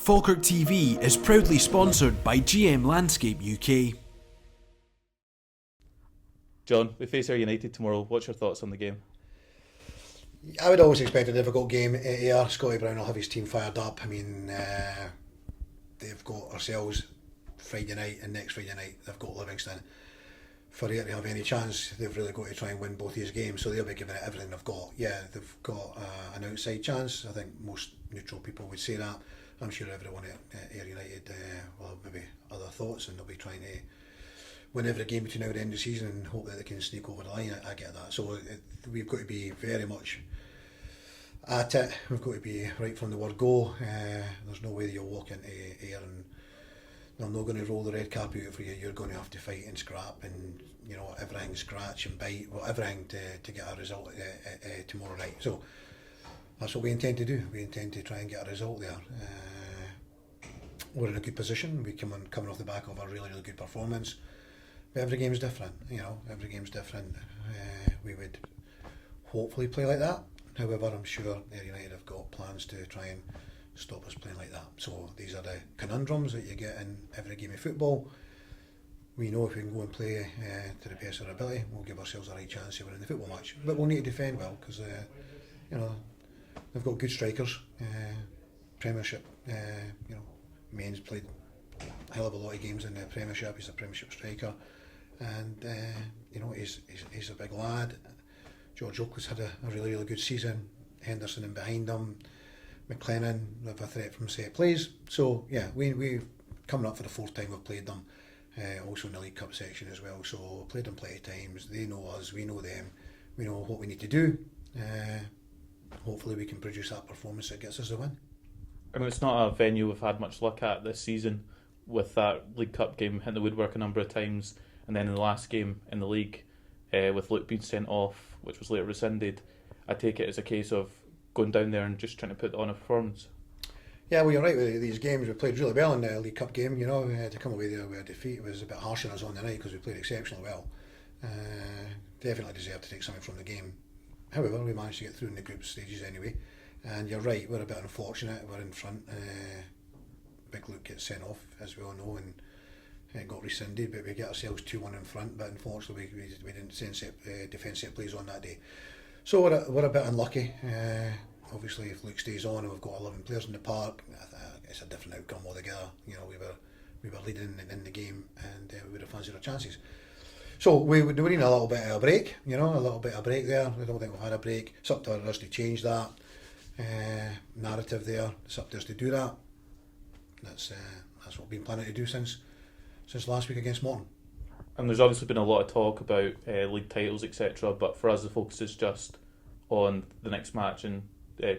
Falkirk TV is proudly sponsored by GM Landscape UK. John, we face Ayr United tomorrow. What's your thoughts on the game? I would always expect a difficult game at Ayr. Scotty Brown will have his team fired up. I mean, they've got ourselves Friday night, and next Friday night they've got Livingston. For Ayr to have any chance, they've really got to try and win both these games, so they'll be giving it everything they've got. Yeah, they've got an outside chance. I think most neutral people would say that. I'm sure everyone at Ayr United will have maybe other thoughts, and they'll be trying to win every game between now and the end of the season and hope that they can sneak over the line. I get that. So we've got to be very much at it. We've got to be right from the word go. There's no way that you'll walk into Ayr and they're not going to roll the red carpet out for you. You're going to have to fight and scrap and, you know, everything, scratch and bite, well, everything to get a result tomorrow night. So that's what we intend to do. We intend to try and get a result there. We're in a good position. We're coming off the back of a really, really good performance. But every game's different, you know, every game's different. We would hopefully play like that. However, I'm sure Ayr United have got plans to try and stop us playing like that. So these are the conundrums that you get in every game of football. We know if we can go and play to the best of our ability, we'll give ourselves a right chance of winning the football match. But we'll need to defend well because, you know, they've got good strikers. Premiership, you know, Main's played a hell of a lot of games in the Premiership. He's a Premiership striker, and you know, he's a big lad. George Oakley's had a really, really good season. Henderson in behind him. McGlynn with a threat from set plays. So yeah, we've coming up for the fourth time we've played them. Also in the League Cup section as well. So played them plenty of times. They know us. We know them. We know what we need to do. Hopefully we can produce that performance that gets us the win. I mean, it's not a venue we've had much luck at this season, with that League Cup game hitting the woodwork a number of times, and then in the last game in the league, with Luke being sent off, which was later rescinded. I take it as a case of going down there and just trying to put on a performance. Yeah, well, you're right with these games. We played really well in the League Cup game. You know, to come away there with a defeat was a bit harsh on us on the night because we played exceptionally well. Definitely deserved to take something from the game. However, we managed to get through in the group stages anyway. And you're right, we're a bit unfortunate. We're in front. Big Luke gets sent off, as we all know, and got rescinded. But we get ourselves 2-1 in front. But unfortunately, we didn't defend set plays on that day. So we're a bit unlucky. Obviously, if Luke stays on and we've got 11 players in the park, it's a different outcome altogether. You know, we were leading in the game, and we would have fancied our chances. So we need a little bit of a break. You know, a little bit of a break there. I don't think we've had a break. It's up to us to change that narrative there. It's up to us to do that. That's what we've been planning to do since last week against Morton. And there's obviously been a lot of talk about league titles, etc. But for us, the focus is just on the next match and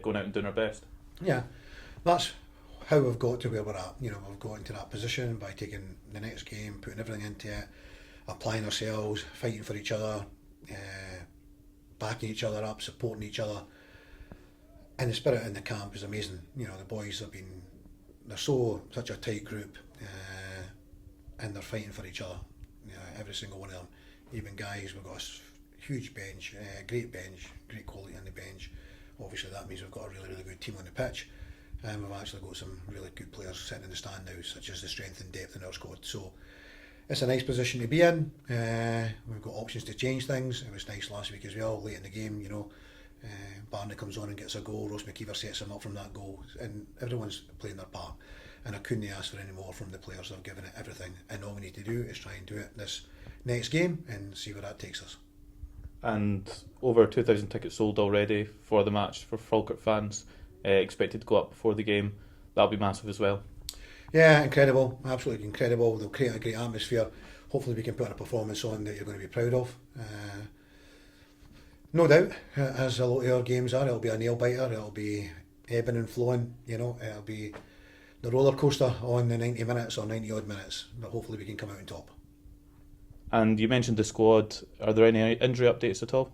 going out and doing our best. Yeah, that's how we've got to where we're at. You know, we've got into that position by taking the next game, putting everything into it, applying ourselves, fighting for each other, backing each other up, supporting each other. And the spirit in the camp is amazing. You know, the boys they're such a tight group, and they're fighting for each other. You know, every single one of them. Even guys, we've got a huge bench, great quality on the bench. Obviously that means we've got a really, really good team on the pitch. And we've actually got some really good players sitting in the stand now, such as the strength and depth in our squad. So it's a nice position to be in. We've got options to change things. It was nice last week as well, late in the game, you know. Barney comes on and gets a goal, Ross McKeever sets him up from that goal, and everyone's playing their part, and I couldn't ask for any more from the players. They've given it everything, and all we need to do is try and do it this next game and see where that takes us. And over 2,000 tickets sold already for the match for Falkirk fans, expected to go up before the game. That'll be massive as well. Yeah, incredible, absolutely incredible. They'll create a great atmosphere. Hopefully we can put a performance on that you're going to be proud of. No doubt, as a lot of our games are, it'll be a nail biter, it'll be ebbing and flowing, you know, it'll be the roller coaster on the 90 minutes or 90 odd minutes, but hopefully we can come out on top. And you mentioned the squad, are there any injury updates at all?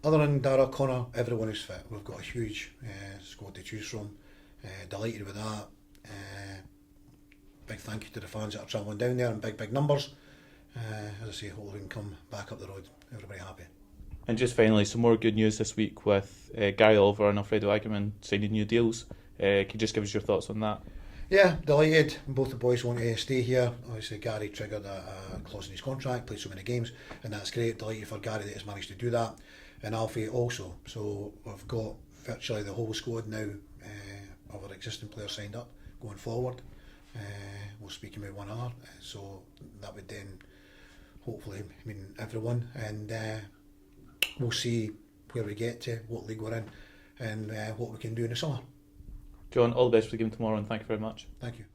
Other than Dara Connor, everyone is fit. We've got a huge squad to choose from, delighted with that. Big thank you to the fans that are travelling down there in big numbers. As I say, hopefully we can come back up the road, everybody happy. And just finally, some more good news this week with Gary Oliver and Alfredo Aguiman signing new deals. Can you just give us your thoughts on that? Yeah, delighted. Both the boys want to stay here. Obviously, Gary triggered a clause in his contract, played so many games, and that's great. Delighted for Gary that he's managed to do that, and Alfie also. So we've got virtually the whole squad now of our existing players signed up going forward. We're speaking with one other, so that would then hopefully mean everyone, and we'll see where we get to, what league we're in, and what we can do in the summer. John, all the best for the game tomorrow, and thank you very much. Thank you.